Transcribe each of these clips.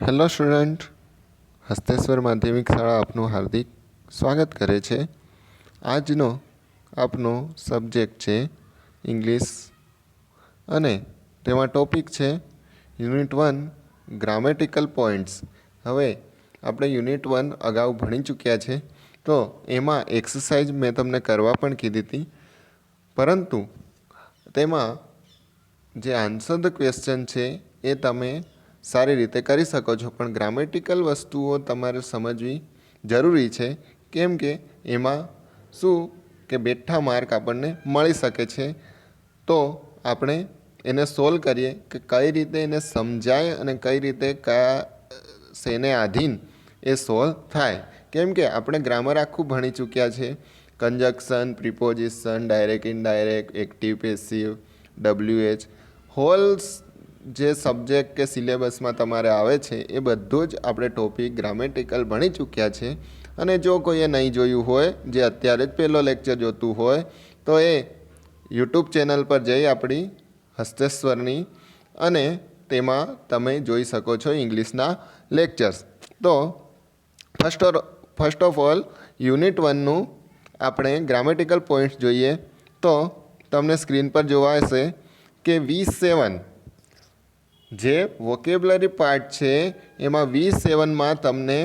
Hello student, Hasteshwar માધ્યમિક શાળા આપનું હાર્દિક સ્વાગત કરે છે. આજનો આપનો સબ્જેક્ટ છે ઇંગ્લિશ અને તેમાં ટોપિક છે યુનિટ 1 ગ્રામેટિકલ પોઈન્ટ્સ. હવે આપણે યુનિટ 1 અગાઉ ભણી ચૂક્યા છે, તો એમાં એક્સરસાઇઝ મેં તમને કરવા પણ કીધી હતી, પરંતુ તેમાં જે આન્સર ધ ક્વેશ્ચન છે એ તમે સારી રીતે કરી શકો છો, પણ ગ્રામેટિકલ વસ્તુઓ તમારે સમજવી જરૂરી છે. કેમ કે એમાં શું કે બેઠા માર્ક આપણને મળી શકે છે. તો આપણે એને સોલ્વ કરીએ કે કઈ રીતે એને સમજાય અને કઈ રીતે કયા શેને આધીન એ સોલ્વ થાય. કેમ કે આપણે ગ્રામર આખું ભણી ચૂક્યા છે. Conjunction, preposition, direct, indirect, active, passive, WH, હોલ્સ જે સબ્જેક્ટ કે સિલેબસમાં તમારે આવે છે એ બધું જ આપણે ટોપિક ગ્રામેટિકલ ભણી ચૂક્યા છે. અને જો કોઈએ નહીં જોયું હોય, જે અત્યારે જ પહેલો લેક્ચર જોતું હોય, તો એ યુટ્યુબ ચેનલ પર જઈ આપણી હસ્તેશ્વરની અને તેમાં તમે જોઈ શકો છો ઇંગ્લિશના લેક્ચર્સ. તો ફર્સ્ટ ઓફ ઓલ યુનિટ 1નું આપણે ગ્રામેટિકલ પોઈન્ટ્સ જોઈએ. તો તમને સ્ક્રીન પર જોવા હશે કે V7 જે વોકેબ્યુલરી પાર્ટ છે એમાં V7માં તમને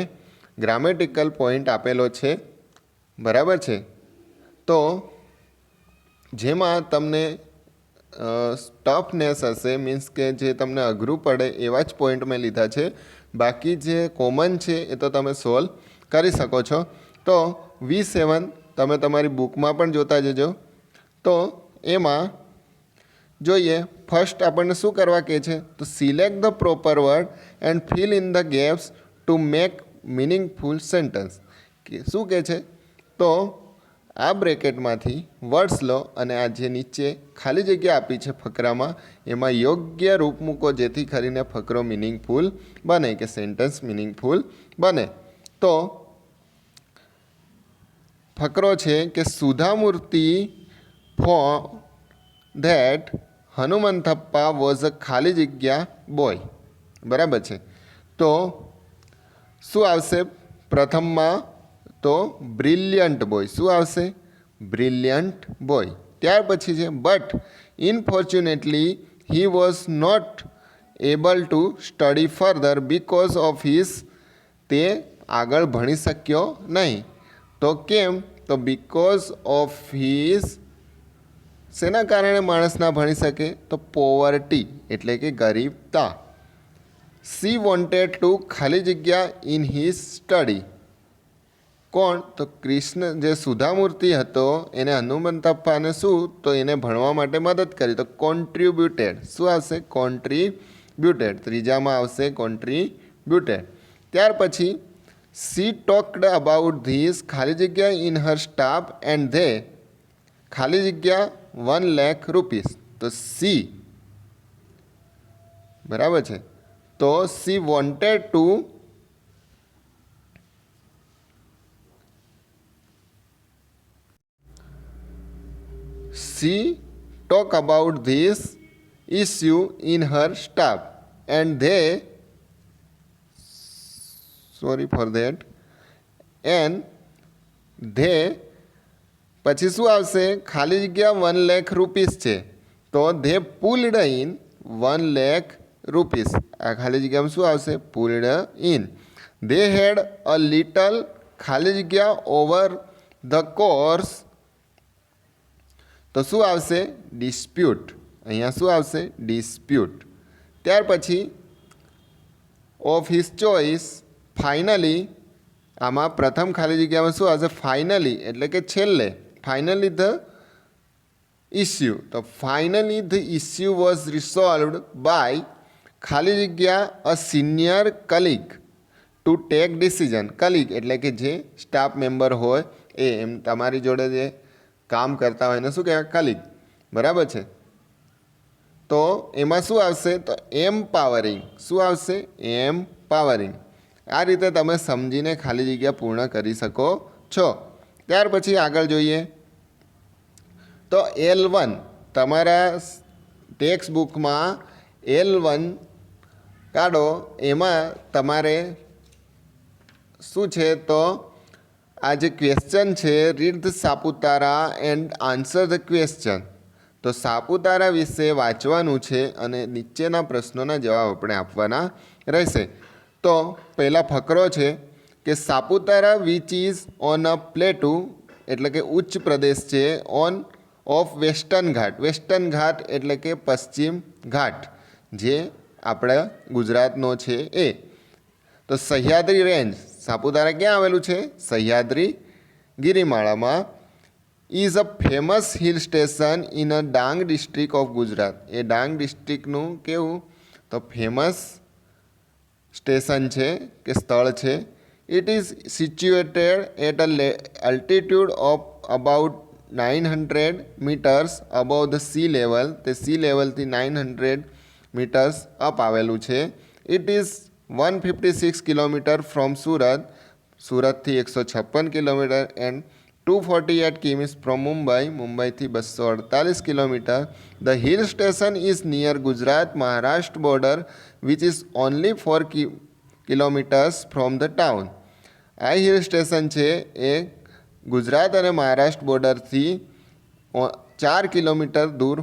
ગ્રામેટિકલ પોઈન્ટ આપેલો છે, બરાબર છે. તો જેમાં તમને ટફનેસ હશે, મીન્સ કે જે તમને અઘરું પડે એવા જ પોઈન્ટ મેં લીધા છે. બાકી જે કોમન છે એ તો તમે સોલ્વ કરી શકો છો. તો V7 તમે તમારી બુકમાં પણ જોતા જજો. તો એમાં જોઈએ, ફર્સ્ટ આપણને શું કરવા કહે છે, તો select the proper word and fill in the gaps to make meaningful sentence. શું કહે છે, તો આ બ્રેકેટમાંથી વર્ડ્સ લો અને આ જે નીચે ખાલી જગ્યા આપી છે ફકરામાં, એમાં યોગ્ય રૂપ મૂકો, જેથી કરીને ફકરો મિનિંગફુલ બને કે સેન્ટન્સ મિનિંગફુલ બને. તો ફકરો છે કે સુધામૂર્તિ ફોર ધેટ હનુમંથપ્પા વોઝ અ ખાલી જગ્યા બોય. બરાબર છે. તો શું આવશે પ્રથમમાં, તો બ્રિલિયન્ટ બોય. શું આવશે? Brilliant boy. ત્યાર પછી છે but unfortunately he was not able to study further because of his, તે આગળ ભણી શક્યો નહીં. તો કેમ? તો બીકોઝ ઓફ હિઝ, શેના કારણે માણસ ના ભણી શકે? તો પોવર્ટી એટલે કે ગરીબતા. સી વોન્ટેડ ટુ ખાલી જગ્યા ઇન હિઝ સ્ટડી. કોણ? તો કૃષ્ણ જે સુધામૂર્તિ હતો એને હનુમંતપ્પાને શું, તો એને ભણવા માટે મદદ કરી. તો કોન્ટ્રીબ્યુટેડ. શું આવશે? કોન્ટ્રીબ્યુટેડ. ત્રીજામાં આવશે કોન્ટ્રીબ્યુટેડ. ત્યાર પછી સી ટોક્ડ અબાઉટ ધીસ ખાલી જગ્યા in her staff and they ખાલી જગ્યા 1 લાખ રૂપીસ. તો સી, બરાબર છે. તો C wanted to she talk about this issue in her staff and they, sorry for that, and they, પછી શું આવશે? ખાલી જગ્યા 1 લાખ રૂપીસ છે, તો they pulled in 1 lakh rupees. આ ખાલી જગ્યામાં શું આવશે? Pulled in. They had a little ખાલી જગ્યા ઓવર ધ કોર્સ. તો શું આવશે? ડિસ્પ્યુટ. અહીંયા શું આવશે? ડિસ્પ્યુટ. ત્યાર પછી ઓફ હિઝ ચોઇસ ફાઇનલી, આમાં પ્રથમ ખાલી જગ્યામાં શું આવશે? ફાઇનલી એટલે કે છેલ્લે. Finally the issue. તો finally the issue was resolved by ખાલી જગ્યા a senior colleague to take decision. Colleague એટલે કે જે સ્ટાફ મેમ્બર હોય એ, એમ તમારી જોડે જે કામ કરતા હોય એને શું કહેવાય? કલીગ. બરાબર છે. તો એમાં શું આવશે? તો એમ્પાવરિંગ. શું આવશે? એમ્પાવરિંગ. આ રીતે તમે સમજીને ખાલી જગ્યા પૂર્ણ કરી શકો છો. ત્યાર પછી આગળ જોઈએ, તો L1 તમારા ટેક્સ્ટ બુકમાં L1 કાઢો એમાં તમારે શું છે તો આ જે ક્વેશ્ચન છે read the Saputara and answer the question. તો સાપુતારા વિશે વાંચવાનું છે અને નીચેના પ્રશ્નોના જવાબ આપણે આપવાના રહેશે. તો પહેલા ફકરો છે કે Saputara which is on a plateau એટલે કે ઉચ્ચ પ્રદેશ છે on of Western Ghat. Western Ghat એટલે કે પશ્ચિમ ઘાટ જે આપણા ગુજરાતનો છે એ. તો સહ્યાદ્રી રેન્જ સાપુતારા ક્યાં આવેલું છે? સહ્યાદ્રી ગિરિમાળામાં. Is a famous hill station in a Dang district of Gujarat. એ ડાંગ ડિસ્ટ્રિક્ટનું કેવું તો ફેમસ સ્ટેશન છે કે સ્થળ છે. It is situated at a altitude of about 900 metres above the sea level. તે સી લેવલથી 900 મીટર્સ અપ આવેલું છે. It is 156 kilometre from Surat. સુરતથી 156 kilometre and 248 kms from Mumbai. મુંબઈથી 248 kilometre. The hill station is near Gujarat Maharashtra border which is only 4 kilometres from the town. આ hill station છે એ ગુજરાત અને Maharashtra બોર્ડરથી 4 kilometre દૂર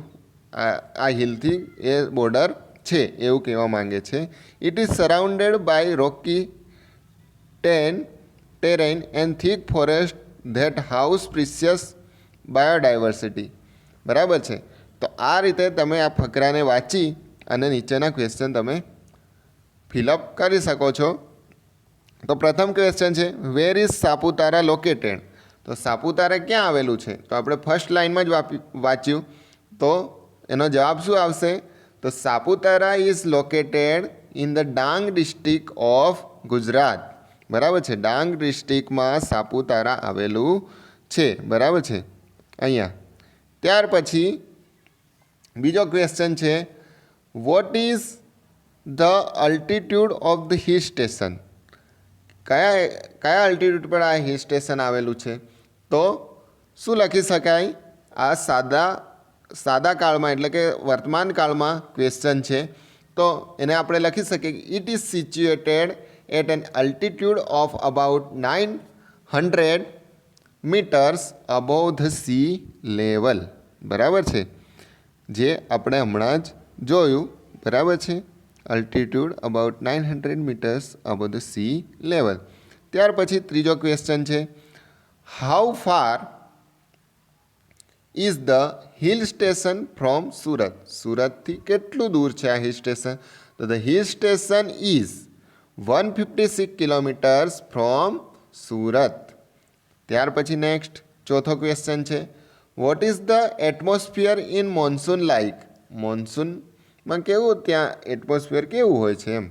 આ હિલથી એ બોર્ડર છે એવું કહેવા માંગે છે. It is surrounded by rocky terrain and thick forest that house precious biodiversity. બરાબર છે. તો આ રીતે તમે આ ફકરાને વાંચી અને નીચેના ક્વેશ્ચન તમે ફિલઅપ કરી શકો છો. તો પ્રથમ ક્વેશ્ચન છે વેર ઇઝ સાપુતારા લોકેટેડ. તો સાપુતારા ક્યાં આવેલું છે? તો આપણે ફર્સ્ટ લાઇનમાં જ વાંચ્યું તો એનો જવાબ શું આવશે? તો Saputara is located in the Dang district of Gujarat. બરાબર છે. ડાંગ ડિસ્ટ્રિક્ટમાં સાપુતારા આવેલું છે. બરાબર છે અહીંયા. ત્યાર પછી બીજો ક્વેશ્ચન છે what is the altitude of the hill station. કયા અલ્ટિટ્યૂડ પર આ હિલ સ્ટેશન આવેલું છે? તો શું લખી શકાય? આ સાદા કાળમાં એટલે કે વર્તમાન કાળમાં ક્વેશ્ચન છે તો એને આપણે લખી શકીએ it is situated at an altitude of about 900 metres above the sea level. બરાબર છે જે આપણે હમણાં જ જોયું. બરાબર છે. Altitude about 900 metres above the sea level. ત્યાર પછી ત્રીજો ક્વેશ્ચન છે how far is the hill station from Surat. સુરતથી કેટલું દૂર છે આ હિલ સ્ટેશન? તો the hill station is 156 kilometres from Surat. ત્યાર પછી નેક્સ્ટ ચોથો ક્વેશ્ચન છે what is the atmosphere in monsoon like. મોન્સૂનમાં કેવું ત્યાં એટમોસ્ફિયર કેવું હોય છે એમ?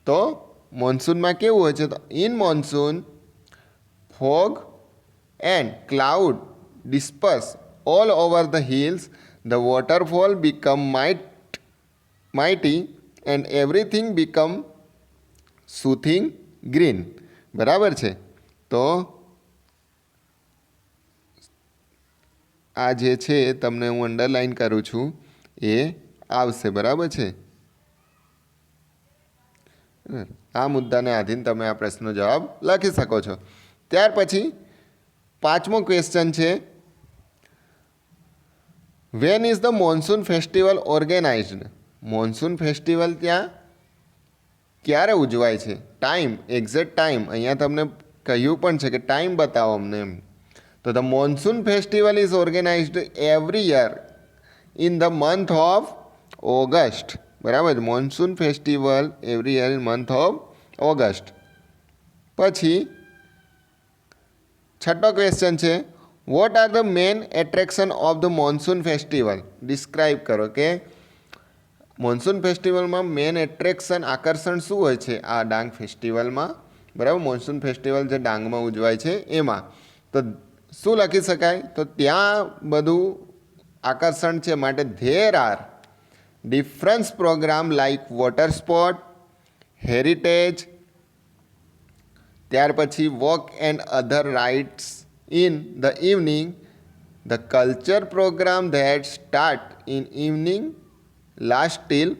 તો મોન્સૂનમાં કેવું હોય છે? તો in monsoon fog and cloud disperse all over the hills, the waterfall become mighty and everything become soothing green. બરાબર છે. તો આ જે છે તમને હું અંડરલાઇન કરું છું એ આવશે. બરાબર છે. આ મુદ્દાને આધીન તમે આ પ્રશ્નનો જવાબ લખી શકો છો. ત્યાર પછી પાંચમો ક્વેશ્ચન છે when is the monsoon festival organised. Monsoon festival ત્યાં ક્યારે ઉજવાય છે? ટાઈમ, એક્ઝેક્ટ ટાઈમ અહીંયા તમને કહ્યું પણ છે કે ટાઈમ બતાવો અમને એમ. તો the monsoon festival is organised every year in the month of August. બરાબર. Monsoon festival every year in month of August. પછી છઠ્ઠો ક્વેશ્ચન છે what are the main attraction of the monsoon festival. Describe કરો કે monsoon ફેસ્ટિવલમાં main attraction આકર્ષણ શું હોય છે આ ડાંગ ફેસ્ટિવલમાં. બરાબર. મોન્સૂન ફેસ્ટિવલ જે ડાંગમાં ઉજવાય છે એમાં. તો શું લખી શકાય? તો ત્યાં બધું આકર્ષણ છે માટે there are difference program like water sport, heritage, ત્યાર પછી walk and other rides in the evening, the culture program that start in evening last till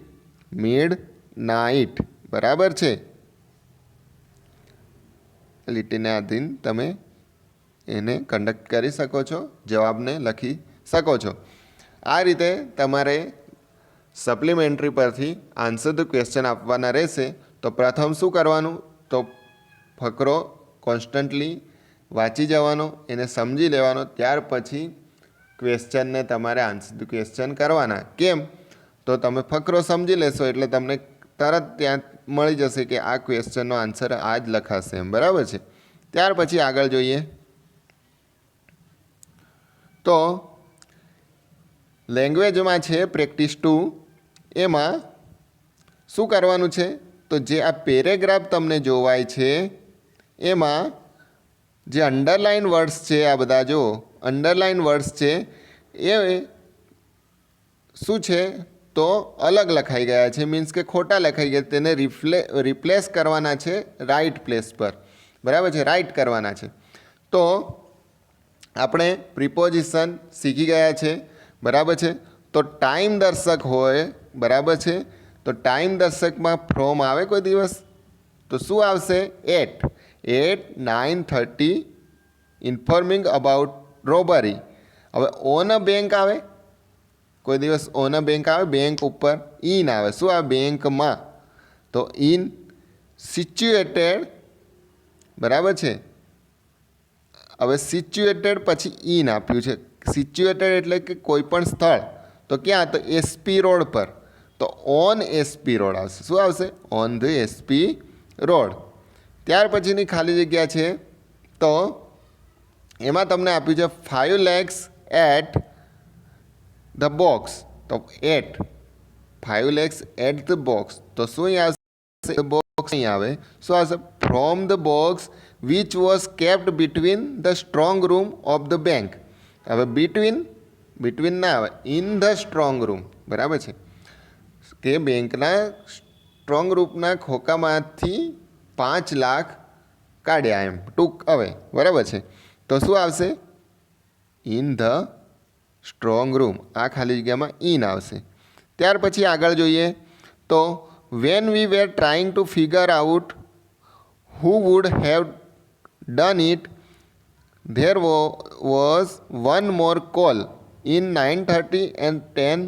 mid night બરાબર છે. લીટીને આધીન તમે એને કન્ડક્ટ કરી શકો છો, જવાબને લખી શકો છો. આ રીતે તમારે સપ્લિમેન્ટરી પરથી આન્સર ધ ક્વેશ્ચન આપવાના રહેશે. તો પ્રથમ શું કરવાનું, તો ફકરો કોન્સ્ટન્ટલી વાંચી જવાનો, એને સમજી લેવાનો, ત્યાર પછી ક્વેશ્ચનને તમારે આન્સર ધ ક્વેશ્ચન કરવાના. કેમ, તો તમે ફકરો સમજી લેશો એટલે તમને તરત ત્યાં મળી જશે કે આ ક્વેશ્ચનનો આન્સર આ જ લખાશે એમ, બરાબર છે. ત્યાર પછી આગળ જોઈએ તો લેંગ્વેજમાં છે પ્રેક્ટિસ 2. એમાં શું કરવાનું છે, તો જે આ પેરેગ્રાફ તમને જોવાય છે એમાં જે અંડરલાઇન વર્ડ્સ છે, આ બધા જો અંડરલાઇન વર્ડ્સ છે એ શું છે તો અલગ લખાઈ ગયા છે, મીન્સ કે ખોટા લખાઈ ગયા. તેને રિપ્લેસ કરવાના છે રાઇટ પ્લેસ પર, બરાબર છે, રાઇટ કરવાના છે. તો આપણે પ્રિપોઝિશન શીખી ગયા છે, બરાબર છે. તો ટાઈમ દર્શક હોય, બરાબર છે, તો ટાઈમ દર્શકમાં ફ્રોમ આવે કોઈ દિવસ, તો શું આવશે, 9:30 ઇન્ફોર્મિંગ અબાઉટ રોબરી. હવે ઓન અ બેંક આવે કોઈ દિવસ, ઓન અ બેંક આવે, બેંક ઉપર ઇન આવે, શું આવે, બેંકમાં, તો ઇન સિચ્યુએટેડ, બરાબર છે. હવે સિચ્યુએટેડ પછી ઇન આપ્યું છે. સિચ્યુએટેડ એટલે કે કોઈ પણ સ્થળ, તો ક્યાં, તો એસપી રોડ પર, તો ઓન એસપી રોડ આવશે. શું આવશે, ઓન ધ એસપી રોડ. ત્યાર પછીની ખાલી જગ્યા છે તો એમાં તમને આપ્યું છે 5 lakhs એટ ધ બોક્સ, તો 5 lakhs એટ ધ બોક્સ, તો શું અહીં આવશે, બોક્સ અહીં આવે, શું આવશે, from the box which was kept between the strong room of the bank. હવે બિટવીન ના આવે, ઇન ધ સ્ટ્રોંગ રૂમ, બરાબર છે, કે બેંકના સ્ટ્રોંગ રૂમના ખોખામાંથી 5 લાખ કાઢ્યા એમ ટૂંક હવે, બરાબર છે. તો શું આવશે, ઇન ધ સ્ટ્રોંગ રૂમ, આ ખાલી જગ્યામાં ઇન આવશે. ત્યાર પછી આગળ જોઈએ તો when we were trying to figure out who would have done it, there was one more call in 9:30 and 10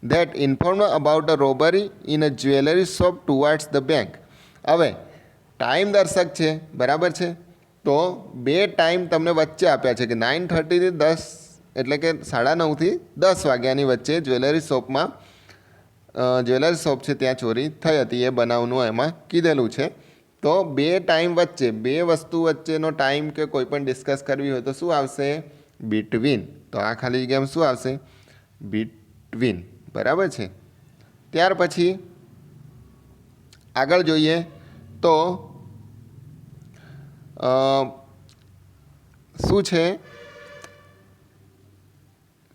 that informed about a robbery in a jewelry shop towards the bank. હવે time દર્શક છે, બરાબર છે, તો બે time તમને વચ્ચે આપ્યા છે કે 9:30 થી 10, એટલે કે 9:30 થી 10 વાગ્યાની વચ્ચે જ્વેલરી શોપમાં, જ્વેલરી શોપ છે ત્યાં ચોરી થઈ હતી, એ બનાવનું એમાં કીધેલું છે. તો બે ટાઈમ વચ્ચે, બે વસ્તુ વચ્ચેનો ટાઈમ કે કોઈ પણ ડિસ્કસ કરવી હોય તો શું આવશે, બિટવીન. તો આ ખાલી જગ્યામાં શું આવશે, બિટવીન, બરાબર છે. ત્યાર પછી આગળ જોઈએ તો શું છે,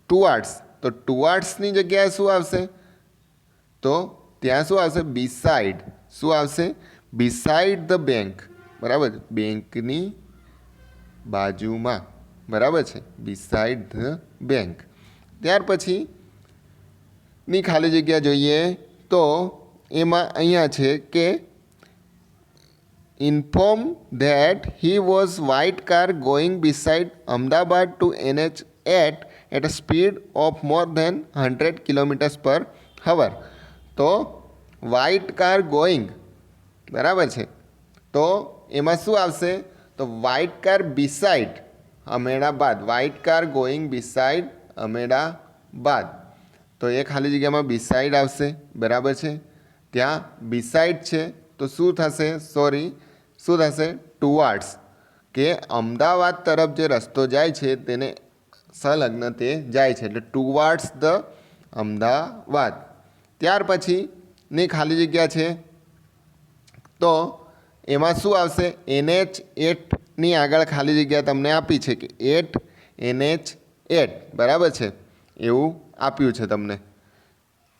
ટુવાર્ડ્સ, તો ટુવાર્ડ્સની જગ્યાએ શું આવશે, તો ત્યાં શું આવશે, બિસાઇડ, શું આવશે, બિસાઇડ ધ બેંક, બરાબર, બેંકની બાજુમાં, બરાબર છે, બિસાઇડ ધ બેંક. ત્યાર પછી ની ખાલી જગ્યા જોઈએ તો એમાં અહીંયા છે કે inform that he was white car going beside Ahmedabad to NH at a speed of more than 100 km/h. તો વ્હાઇટ કાર ગોઈંગ, બરાબર છે, તો એમાં શું આવશે, તો white car beside Ahmedabad, white car going beside Ahmedabad, તો એ ખાલી જગ્યામાં બિસાઇડ આવશે, બરાબર છે. ત્યાં બિસાઇડ છે તો શું થશે, શું થશે, ટુવાર્ડ્સ, કે અમદાવાદ તરફ જે રસ્તો જાય છે તેને સંલગ્ન તે જાય છે, એટલે ટુવાર્ડ્સ ધ અમદાવાદ. ત્યાર પછીની ખાલી જગ્યા છે તો એમાં શું આવશે, NH8ની આગળ ખાલી જગ્યા તમને આપી છે કે 8 NH8, બરાબર છે, એવું આપ્યું છે તમને,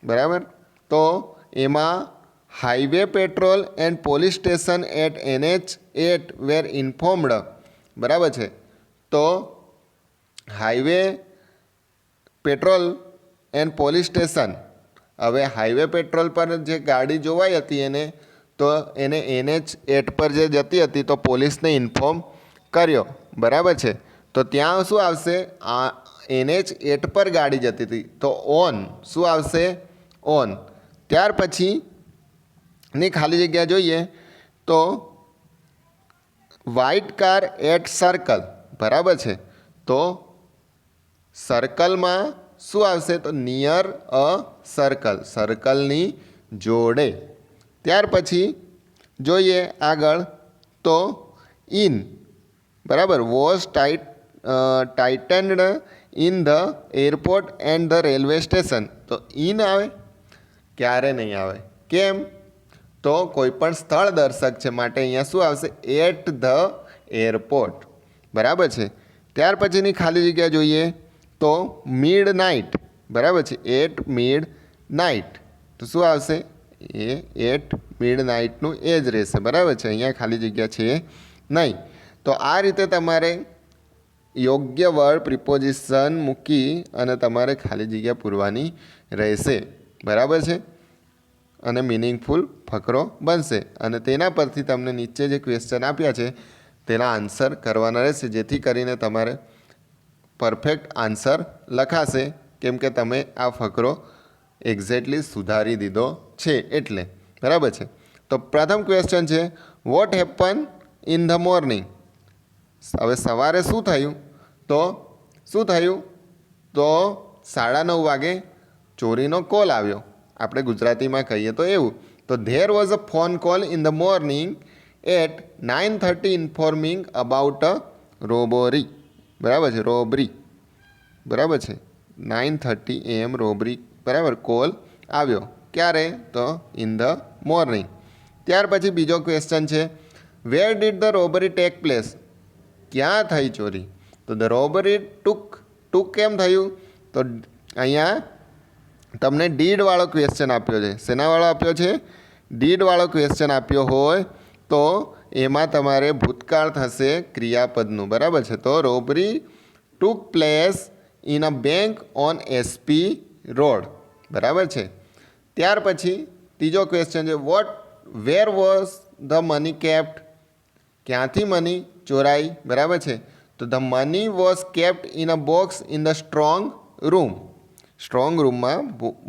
બરાબર. તો એમાં highway patrol and police station at NH8 were informed, બરાબર છે. તો highway patrol and police station હવે હાઈવે પેટ્રોલ પર જે ગાડી જોવાઈ હતી એને, તો એને NH8 પર જે જતી હતી તો પોલીસને ઇન્ફોર્મ કર્યો, બરાબર છે. તો ત્યાં શું આવશે, આ NH8 પર ગાડી જતી હતી તો ઓન શું આવશે, ઓન. ત્યાર પછીની ખાલી જગ્યા જોઈએ તો વ્હાઇટ કાર એટ સર્કલ, બરાબર છે. તો સર્કલમાં શું આવશે, તો નિયર અ સર્કલ, સર્કલની જોડે. ત્યાર પછી જોઈએ આગળ તો ઇન, બરાબર, was tightened in the airport and the railway station. તો ઇન આવે, ક્યારે નહીં આવે, કેમ, તો કોઈ પણ સ્થળ દર્શક છે માટે અહીંયા શું આવશે, એટ ધ એરપોર્ટ, બરાબર છે. ત્યાર પછીની ખાલી જગ્યા જોઈએ તો મિડ નાઇટ, બરાબર છે, એટ મિડ નાઇટ. તો શું આવશે, એ એટ મિડ નાઇટનું એ જ રહેશે, બરાબર છે. અહીંયા ખાલી જગ્યા છે નહીં. તો આ રીતે તમારે યોગ્ય વર્ડ પ્રિપોઝિશન મૂકી અને તમારે ખાલી જગ્યા પૂરવાની રહેશે, બરાબર છે. અને મિનિંગફુલ ફકરો બનશે અને તેના પરથી તમને નીચે જે ક્વેશ્ચન આપ્યા છે તેના આન્સર કરવાના રહેશે, જેથી કરીને તમારે પરફેક્ટ આન્સર લખાશે, કેમ કે તમે આ ફકરો એક્ઝેક્ટલી સુધારી દીધો છે એટલે, બરાબર છે. તો પ્રથમ ક્વેશ્ચન છે what happen in the morning. હવે સવારે શું થયું, તો શું થયું, તો 9:30 વાગે ચોરીનો કોલ આવ્યો, આપણે ગુજરાતીમાં કહીએ તો એવું. તો there was a phone call in the morning at 9:30 informing about a robbery, બરાબર છે, રોબરી, બરાબર છે. 9:30 AM રોબરી, બરાબર, કોલ આવ્યો, ક્યારે, તો ઇન ધ મોર્નિંગ. ત્યાર પછી બીજો ક્વેશ્ચન છે where did the robbery take place. ક્યાં થઈ ચોરી, તો ધ રોબરી ટુક કેમ થયું, તો અહીંયા તમને ડીડવાળો ક્વેશ્ચન આપ્યો છે. શેનાવાળો આપ્યો છે, ડીડવાળો ક્વેશ્ચન આપ્યો હોય તો એમાં તમારે ભૂતકાળ થશે ક્રિયાપદનું, બરાબર છે. તો robbery took place in a bank on SP road, બરાબર છે. ત્યાર પછી ત્રીજો ક્વેશ્ચન છે where was the money kept. ક્યાંથી મની ચોરાઈ, બરાબર છે. તો the money was kept in a box in the strong room. Strong રૂમમાં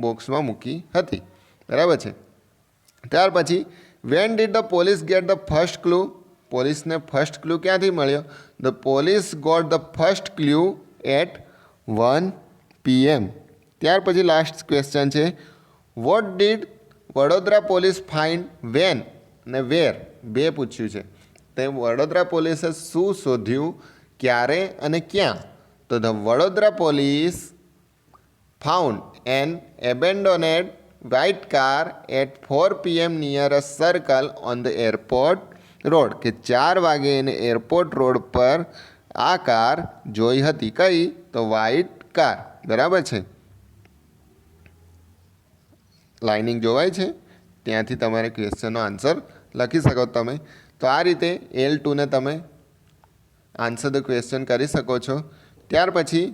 બોક્સમાં મૂકી હતી, બરાબર છે. ત્યાર પછી when did the police get the first clue. પોલીસને ફર્સ્ટ ક્લુ ક્યાંથી મળ્યો, the police got the first clue at 1 PM. ત્યાર પછી લાસ્ટ ક્વેશ્ચન છે what did Vadodara police find when and where, બે પૂછ્યું છે. તે વડોદરા પોલીસે શું શોધ્યું, ક્યારે અને ક્યાં. તો the Vadodara police found an abandoned white car at 4 PM near a circle on the airport road. કે 4 વાગે એને એરપોર્ટ રોડ પર આ કાર જોઈ હતી, કઈ, તો વ્હાઇટ કાર, બરાબર છે. લાઇનિંગ જોવાય છે, ત્યાંથી તમારે ક્વેશ્ચનનો આન્સર લખી શકો તમે. તો આ રીતે L2 ને તમે આન્સર ધ ક્વેશ્ચન કરી શકો છો. ત્યાર પછી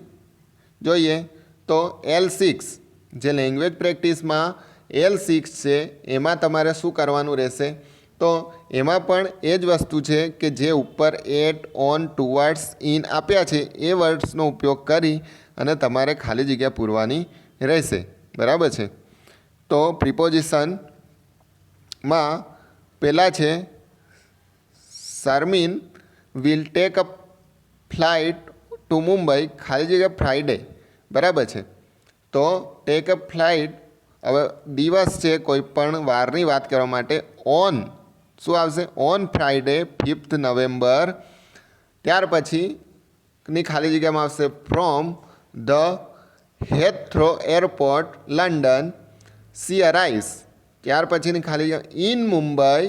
જોઈએ તો L6 જે લેંગ્વેજ પ્રેક્ટિસમાં L6 છે એમાં તમારે શું કરવાનું રહેશે, તો એમાં પણ એ જ વસ્તુ છે કે જે ઉપર એટ, ઓન, ટુવર્ડ્સ, ઇન આપ્યા છે એ વર્ડ્સનો ઉપયોગ કરી અને તમારે ખાલી જગ્યા પૂરવાની રહેશે, બરાબર છે. તો પ્રિપોઝિશનમાં પહેલાં છે Sharmin will take a flight to Mumbai, ખાલી જગ્યા ફ્રાઈડે, બરાબર છે. તો ટેક અ ફ્લાઇટ, હવે દિવસ છે કોઈ પણ વારની વાત કરવા માટે, ઓન શું આવશે, ઓન ફ્રાઈડે 5th નવેમ્બર. ત્યાર પછીની ખાલી જગ્યામાં આવશે from the Heathrow airport London she arrives. ત્યાર પછીની ખાલી જગ્યા in Mumbai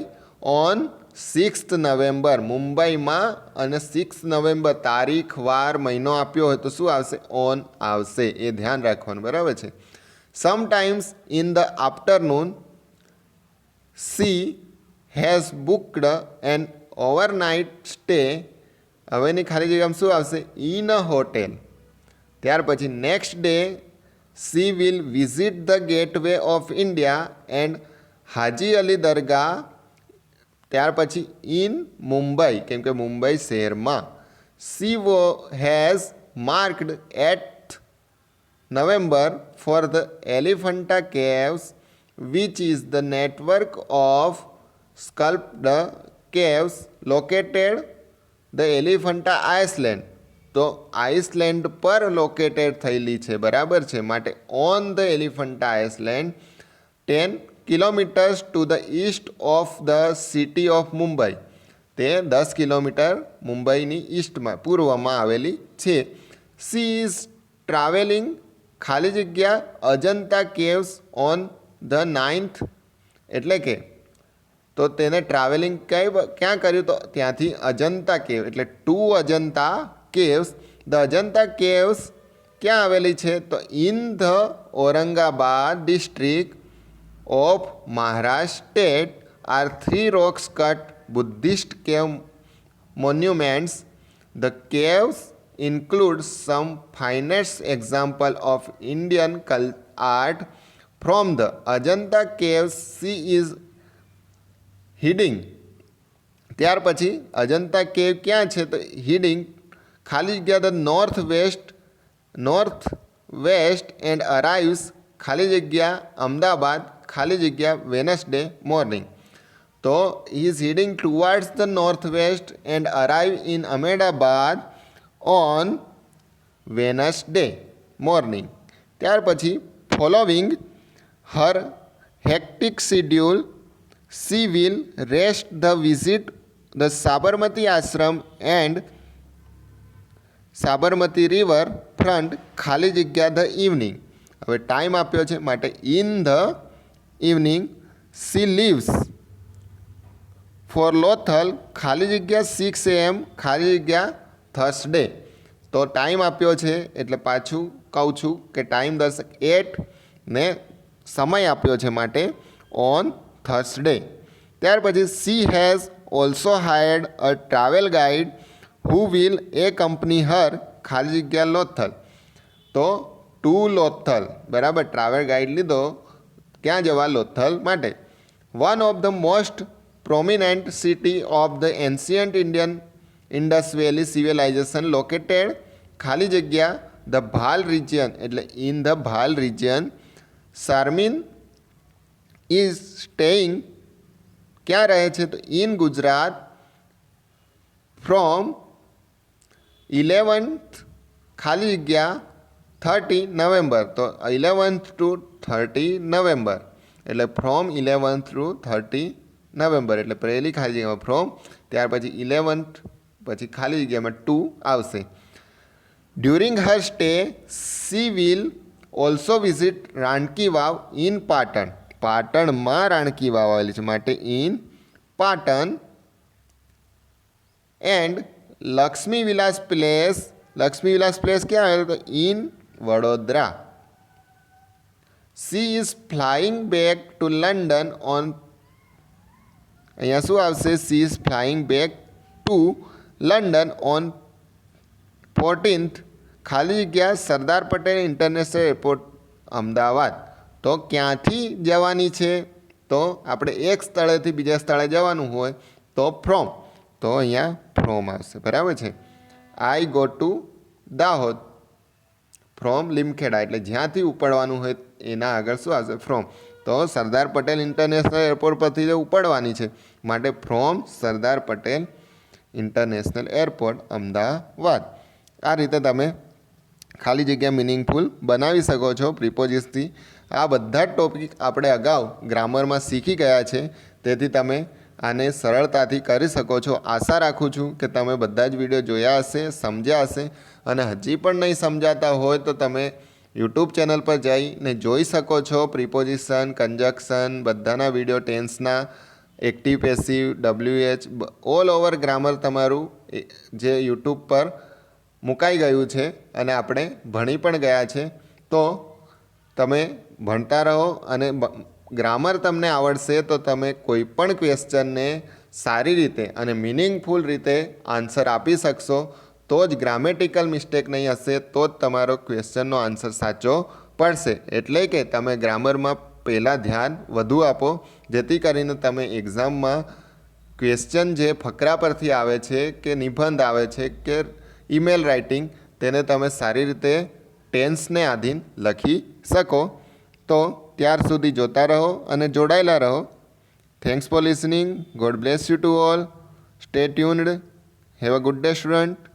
on 6th November, મુંબઈમાં, અને 6 નવેમ્બર તારીખ, વાર, મહિનો આપ્યો હોય તો શું આવશે, ઓન આવશે, એ ધ્યાન રાખવાનું, બરાબર છે. Sometimes in the afternoon she has booked an overnight stay. હવેની ખાલી જગ્યામાં શું આવશે, ઇન અ હોટેલ. ત્યાર પછી next day she will visit the gateway of India and હાજી અલી દરગાહ ત્યાર પછી ઇન મુંબઈ કેમ કે મુંબઈ શહેરમાં she has marked 8th November for the Elephanta Caves which is the network of sculpted caves located the Elephanta Island તો Iceland પર located થયેલી છે બરાબર છે માટે on the Elephanta Iceland 10 kilometres to the East of the city of Mumbai તે 10 kilometre મુંબઈની ઈસ્ટમાં પૂર્વમાં આવેલી છે સી ઇઝ ટ્રાવેલિંગ ખાલી જગ્યા Ajanta caves on the 9th એટલે કે તો તેને ટ્રાવેલિંગ ક્યાં કર્યું તો ત્યાંથી અજંતા કેવ એટલે to Ajanta caves the Ajanta caves ક્યાં આવેલી છે તો in the Aurangabad district of Maharashtra state are 3 rocks cut Buddhist cave monuments. The caves include some finest example of Indian art from the Ajanta caves. She is હિડિંગ ત્યાર પછી અજંતા કેવ ક્યાં છે તો હિડિંગ ખાલી જગ્યા the north west and arrives ખાલી જગ્યા અમદાવાદ ખાલી જગ્યા વેનસડે મોર્નિંગ તો he is heading towards the north west and arrive in Ahmedabad on Wednesday morning ત્યાર પછી following her hectic schedule she will rest the visit the Sabarmati ashram and Sabarmati river front ખાલી જગ્યા the evening હવે time આપ્યો છે માટે in the evening she leaves for Lothal ખાલી જગ્યા 6 AM ખાલી જગ્યા થર્સડે તો ટાઈમ આપ્યો છે એટલે પાછું કહું છું કે ટાઈમ 8 ને સમય આપ્યો છે માટે ઓન થર્સડે ત્યાર પછી she has also hired a travel guide who will accompany her ખાલી જગ્યા લોથલ તો ટુ લોથલ બરાબર ટ્રાવેલ ગાઈડ લીધો ક્યાં જવા લોથલ માટે one of the most prominent city of the ancient Indian Indus valley civilisation located ખાલી જગ્યા ધ ભાલ રિજિયન એટલે in the Bhal region Sharmin is staying ક્યાં રહે છે તો ઇન ગુજરાત ફ્રોમ 11th ખાલી જગ્યા 30 નવેમ્બર તો 11th ટુ 30 નવેમ્બર એટલે ફ્રોમ 11th ટુ 30 નવેમ્બર એટલે પહેલી ખાલી જગ્યામાં ફ્રોમ ત્યાર પછી 11th પછી ખાલી જગ્યામાં 2 આવશે during her stay she will also visit Rani ki Vav in Patan પાટણમાં રાણકી વાવ આવેલી છે માટે in Patan and Lakshmi Vilas palace ક્યાં આવેલું તો in Vadodara she is flying back to London on અહીંયા શું આવશે she is flying back to London on 14th ખાલી જગ્યા સરદાર પટેલ ઇન્ટરનેશનલ એરપોર્ટ અમદાવાદ તો ક્યાંથી જવાની છે તો આપણે એક સ્થળેથી બીજા સ્થળે જવાનું હોય તો ફ્રોમ તો અહીંયા ફ્રોમ આવશે બરાબર છે I go to Dahod from Limkheda એટલે જ્યાંથી ઉપડવાનું હોય એના આગળ શું આવશે ફ્રોમ તો સરદાર પટેલ ઇન્ટરનેશનલ એરપોર્ટ પરથી જે ઉપડવાની છે માટે from Sardar Patel international airport Ahmedabad આ રીતે તમે ખાલી જગ્યા મિનિંગફુલ બનાવી શકો છો પ્રિપોઝિશનથી આ બધા જ ટોપિક આપણે અગાઉ ગ્રામરમાં શીખી ગયા છે તેથી તમે આને સરળતાથી કરી શકો છો આશા રાખું છું કે તમે બધા જ વિડીયો જોયા હશે સમજ્યા હશે અને હજી પણ નહીં સમજાતા હોય તો તમે યુટ્યુબ ચેનલ પર જઈને જોઈ શકો છો પ્રિપોઝિશન કંજક્શન બધાના વિડીયો ટેન્સના active passive WH all over grammar તમારું જે યુટ્યુબ પર મુકાઈ ગયું છે અને આપણે ભણી પણ ગયા છે તો તમે ભણતા રહો અને ગ્રામર તમને આવડશે તો તમે કોઈ પણ ક્વેશ્ચનને સારી રીતે અને મિનિંગફુલ રીતે આન્સર આપી શકશો તો જ ગ્રામેટિકલ મિસ્ટેક નહીં હશે તો જ તમારો ક્વેશ્ચનનો આન્સર સાચો પડશે. એટલે કે તમે ગ્રામરમાં પહેલાં ધ્યાન વધુ આપો, જેથી કરીને તમે એક્ઝામમાં ક્વેશ્ચન જે ફકરા પરથી આવે છે કે નિબંધ આવે છે કે ઈમેલ રાઇટિંગ, તેને તમે સારી રીતે ટેન્સને આધીન લખી શકો. તો ત્યાર સુધી જોતા રહો અને જોડાયેલા રહો. Thanks for listening. God bless you to all. Stay tuned. Have a good day student.